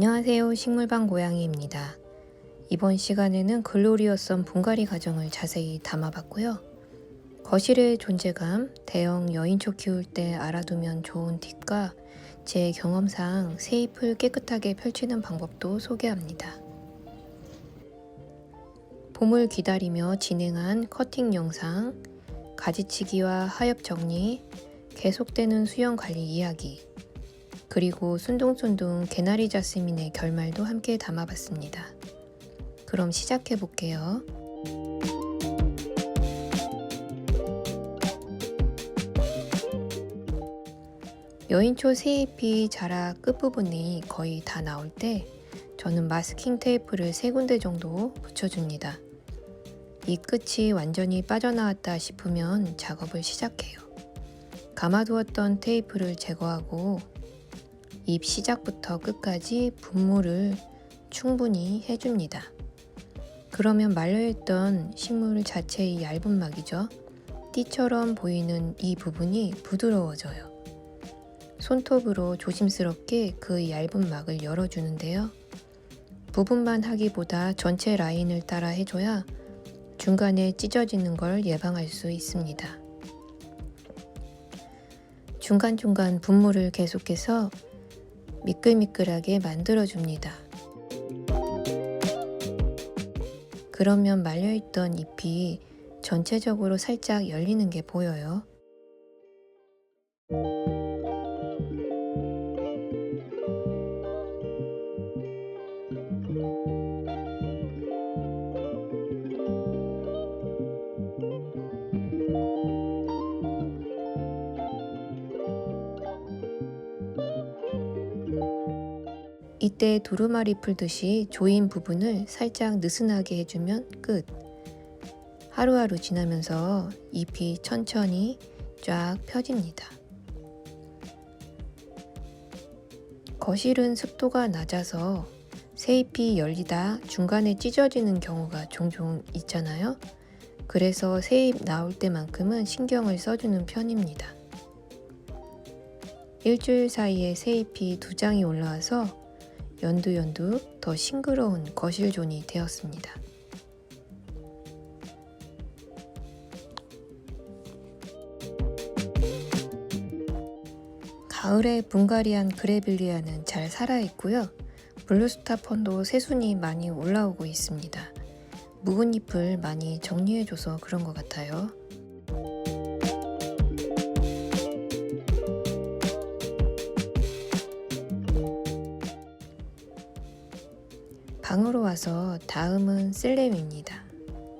안녕하세요. 식물방 고양이입니다. 이번 시간에는 글로리어썸 분갈이 과정을 자세히 담아봤고요. 거실의 존재감, 대형 여인초 키울 때 알아두면 좋은 팁과 제 경험상 새 잎을 깨끗하게 펼치는 방법도 소개합니다. 봄을 기다리며 진행한 커팅 영상, 가지치기와 하엽 정리, 계속되는 수영 관리 이야기, 그리고 순둥순둥 개나리 자스민의 결말도 함께 담아봤습니다. 그럼 시작해 볼게요. 여인초 새잎이 자라 끝부분이 거의 다 나올 때 저는 마스킹 테이프를 3군데 정도 붙여줍니다. 이 끝이 완전히 빠져나왔다 싶으면 작업을 시작해요. 감아두었던 테이프를 제거하고 잎 시작부터 끝까지 분무를 충분히 해줍니다. 그러면 말려있던 식물 자체의 얇은 막이죠. 띠처럼 보이는 이 부분이 부드러워져요. 손톱으로 조심스럽게 그 얇은 막을 열어주는데요. 부분만 하기보다 전체 라인을 따라 해줘야 중간에 찢어지는 걸 예방할 수 있습니다. 중간중간 분무를 계속해서 미끌미끌하게 만들어줍니다. 그러면 말려있던 잎이 전체적으로 살짝 열리는 게 보여요. 이때 두루마리 풀듯이 조인 부분을 살짝 느슨하게 해주면 끝. 하루하루 지나면서 잎이 천천히 쫙 펴집니다. 거실은 습도가 낮아서 새잎이 열리다 중간에 찢어지는 경우가 종종 있잖아요. 그래서 새잎 나올 때만큼은 신경을 써주는 편입니다. 일주일 사이에 새잎이 2장이 올라와서 연두연두 더 싱그러운 거실존이 되었습니다. 가을에 분갈이한 그레빌리아는 잘 살아있고요. 블루스타펀도 새순이 많이 올라오고 있습니다. 묵은 잎을 많이 정리해줘서 그런 것 같아요. 방으로 와서 다음은 슬램입니다.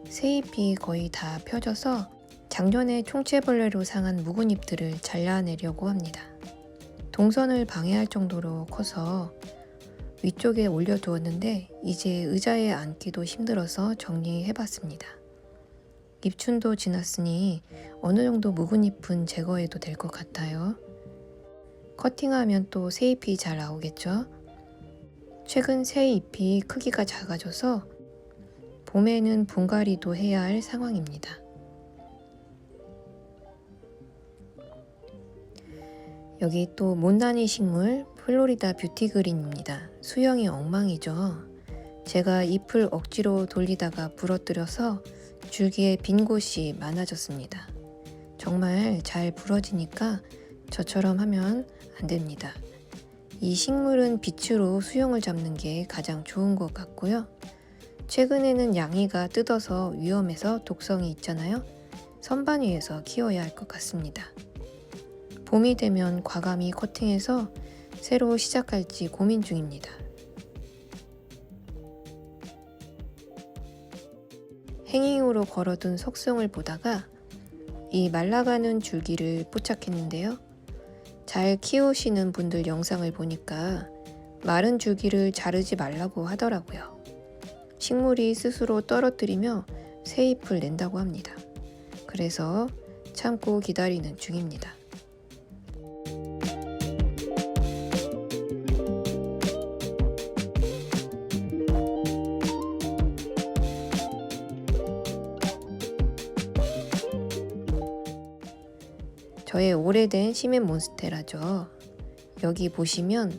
새잎이 거의 다 펴져서 작년에 총체벌레로 상한 묵은 잎들을 잘라내려고 합니다. 동선을 방해할 정도로 커서 위쪽에 올려두었는데 이제 의자에 앉기도 힘들어서 정리해봤습니다. 입춘도 지났으니 어느 정도 묵은 잎은 제거해도 될 것 같아요. 커팅하면 또 새잎이 잘 나오겠죠? 최근 새 잎이 크기가 작아져서 봄에는 분갈이도 해야 할 상황입니다. 여기 또 못난이 식물 플로리다 뷰티그린입니다. 수영이 엉망이죠. 제가 잎을 억지로 돌리다가 부러뜨려서 줄기에 빈 곳이 많아졌습니다. 정말 잘 부러지니까 저처럼 하면 안 됩니다. 이 식물은 빛으로 수영을 잡는 게 가장 좋은 것 같고요. 최근에는 양이가 뜯어서 위험해서 독성이 있잖아요. 선반 위에서 키워야 할 것 같습니다. 봄이 되면 과감히 커팅해서 새로 시작할지 고민 중입니다. 행잉으로 걸어둔 석송을 보다가 이 말라가는 줄기를 포착했는데요. 잘 키우시는 분들 영상을 보니까 마른 줄기를 자르지 말라고 하더라고요. 식물이 스스로 떨어뜨리며 새 잎을 낸다고 합니다. 그래서 참고 기다리는 중입니다. 저의 오래된 시멘 몬스테라죠. 여기 보시면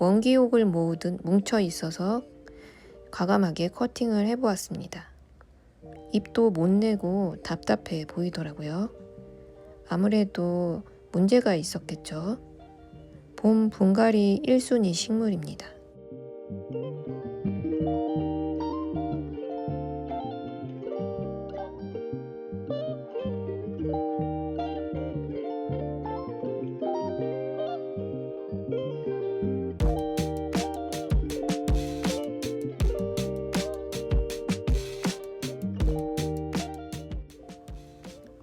원기옥을 모으듯 뭉쳐 있어서 과감하게 커팅을 해보았습니다. 잎도 못 내고 답답해 보이더라고요. 아무래도 문제가 있었겠죠. 봄 분갈이 1순위 식물입니다.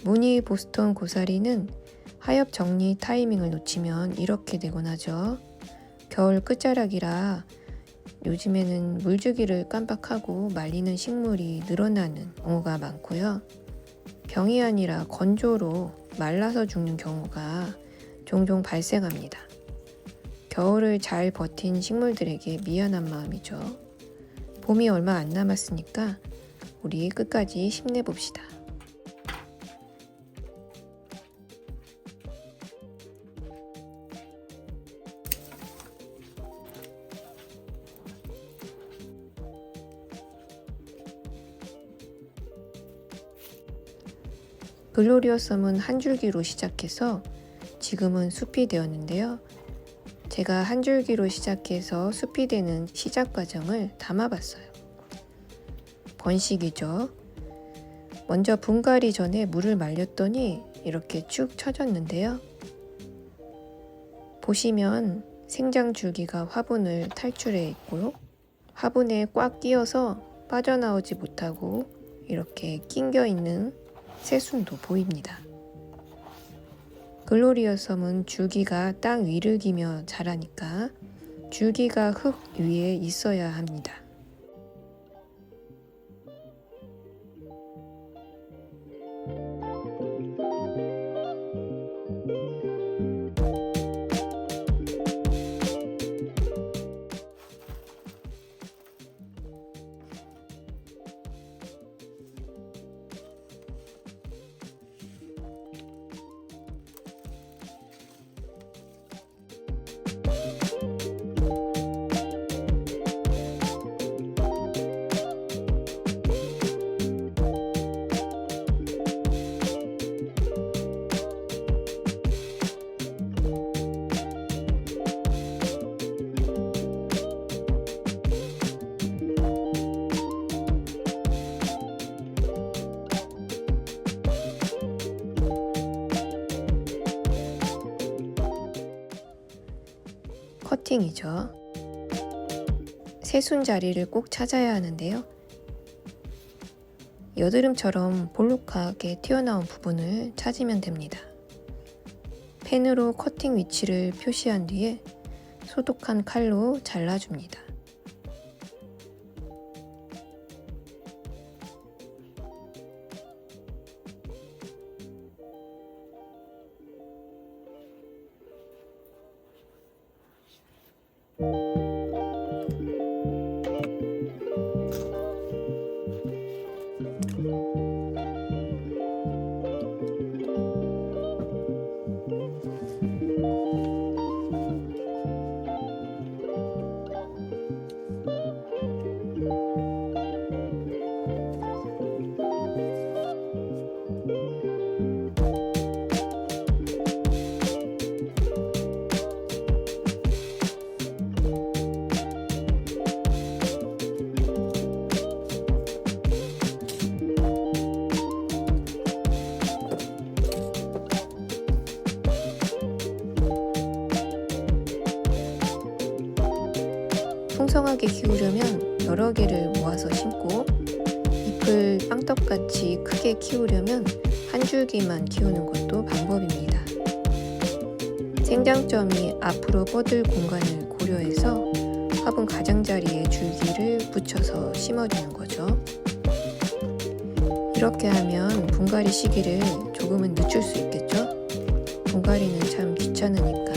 무늬 보스턴 고사리는 하엽 정리 타이밍을 놓치면 이렇게 되곤 하죠. 겨울 끝자락이라 요즘에는 물주기를 깜빡하고 말리는 식물이 늘어나는 경우가 많고요. 병이 아니라 건조로 말라서 죽는 경우가 종종 발생합니다. 겨울을 잘 버틴 식물들에게 미안한 마음이죠. 봄이 얼마 안 남았으니까 우리 끝까지 힘내봅시다. 글로리어썸은 한 줄기로 시작해서 지금은 숲이 되었는데요. 제가 한 줄기로 시작해서 숲이 되는 시작 과정을 담아봤어요. 번식이죠. 먼저 분갈이 전에 물을 말렸더니 이렇게 축 처졌는데요. 보시면 생장 줄기가 화분을 탈출해 있고요. 화분에 꽉 끼어서 빠져나오지 못하고 이렇게 낑겨 있는 새순도 보입니다. 글로리어썸은 줄기가 땅 위를 기며 자라니까 줄기가 흙 위에 있어야 합니다. 커팅이죠. 새순 자리를 꼭 찾아야 하는데요. 여드름처럼 볼록하게 튀어나온 부분을 찾으면 됩니다. 펜으로 커팅 위치를 표시한 뒤에 소독한 칼로 잘라줍니다. 풍성하게 키우려면 여러 개를 모아서 심고 잎을 빵떡같이 크게 키우려면 한 줄기만 키우는 것도 방법입니다. 생장점이 앞으로 뻗을 공간을 고려해서 화분 가장자리에 줄기를 붙여서 심어주는 거죠. 이렇게 하면 분갈이 시기를 조금은 늦출 수 있겠죠? 분갈이는 참 귀찮으니까.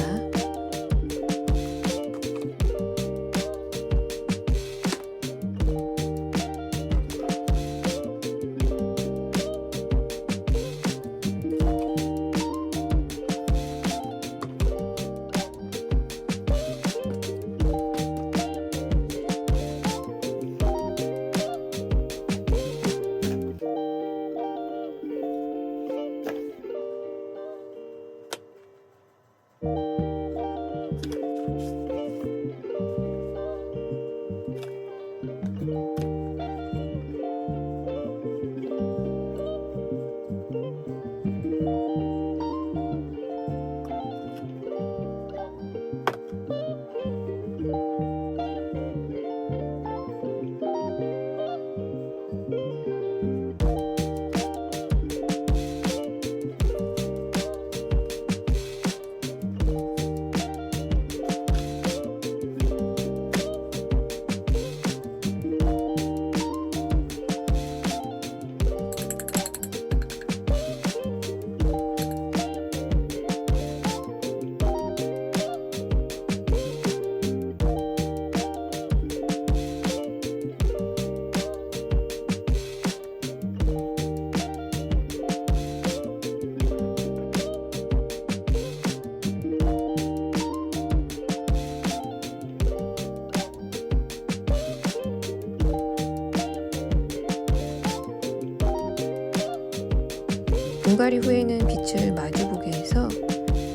분갈이 후에는 빛을 마주보게 해서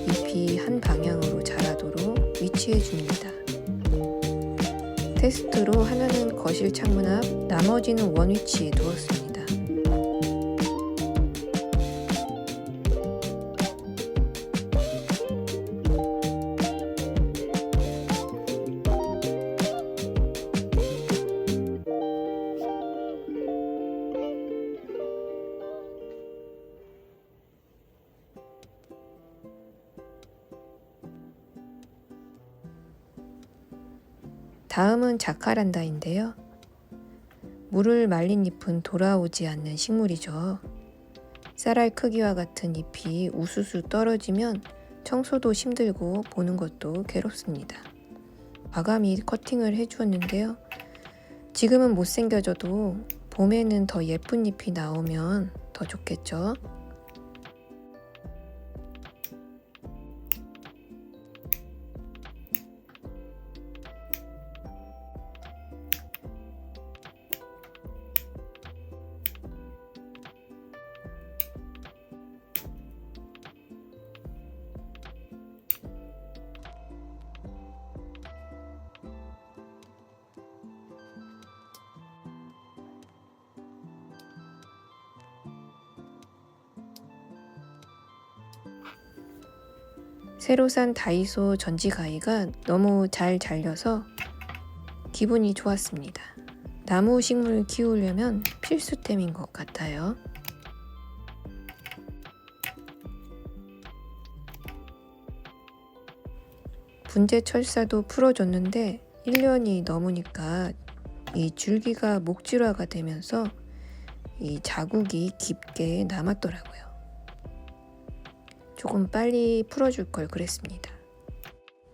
잎이 한 방향으로 자라도록 위치해 줍니다. 테스트로 하나는 거실 창문 앞, 나머지는 원 위치에 두었습니다. 다음은 자카란다인데요. 물을 말린 잎은 돌아오지 않는 식물이죠. 쌀알 크기와 같은 잎이 우수수 떨어지면 청소도 힘들고 보는 것도 괴롭습니다. 과감히 커팅을 해주었는데요. 지금은 못생겨져도 봄에는 더 예쁜 잎이 나오면 더 좋겠죠. 새로 산 다이소 전지가위가 너무 잘 잘려서 기분이 좋았습니다. 나무 식물 키우려면 필수템인 것 같아요. 분재 철사도 풀어줬는데 1년이 넘으니까 이 줄기가 목질화가 되면서 이 자국이 깊게 남았더라고요. 조금 빨리 풀어줄 걸 그랬습니다.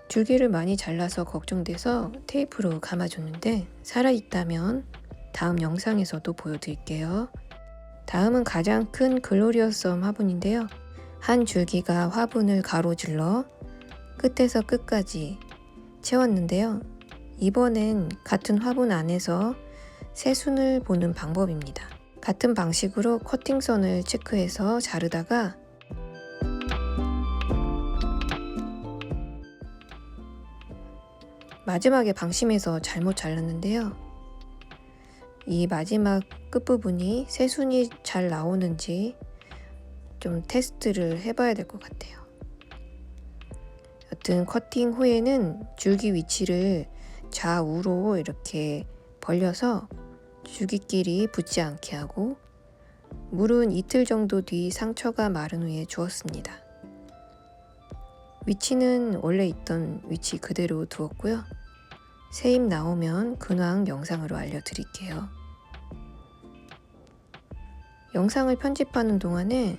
줄기를 많이 잘라서 걱정돼서 테이프로 감아줬는데 살아있다면 다음 영상에서도 보여드릴게요. 다음은 가장 큰 글로리어썸 화분인데요. 한 줄기가 화분을 가로질러 끝에서 끝까지 채웠는데요. 이번엔 같은 화분 안에서 새순을 보는 방법입니다. 같은 방식으로 커팅선을 체크해서 자르다가 마지막에 방심해서 잘못 잘랐는데요. 이 마지막 끝부분이 새순이 잘 나오는지 좀 테스트를 해봐야 될 것 같아요. 여튼 커팅 후에는 줄기 위치를 좌우로 이렇게 벌려서 줄기끼리 붙지 않게 하고 물은 이틀 정도 뒤 상처가 마른 후에 주었습니다. 위치는 원래 있던 위치 그대로 두었고요. 새 잎 나오면 근황 영상으로 알려드릴게요. 영상을 편집하는 동안에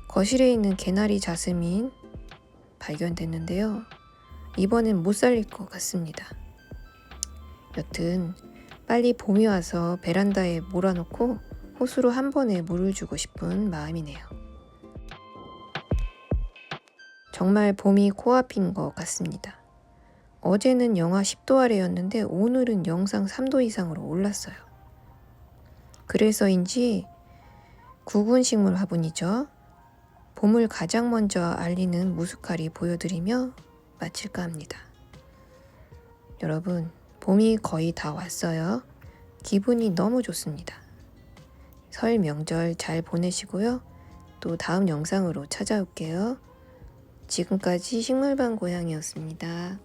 거실에 있는 개나리 자스민 발견됐는데요. 이번엔 못 살릴 것 같습니다. 여튼 빨리 봄이 와서 베란다에 몰아놓고 호스로 한 번에 물을 주고 싶은 마음이네요. 정말 봄이 코앞인 것 같습니다. 어제는 영하 10도 아래였는데 오늘은 영상 3도 이상으로 올랐어요. 그래서인지 구근 식물 화분이죠. 봄을 가장 먼저 알리는 무스칼이 보여드리며 마칠까 합니다. 여러분, 봄이 거의 다 왔어요. 기분이 너무 좋습니다. 설 명절 잘 보내시고요. 또 다음 영상으로 찾아올게요. 지금까지 식물방 고양이였습니다.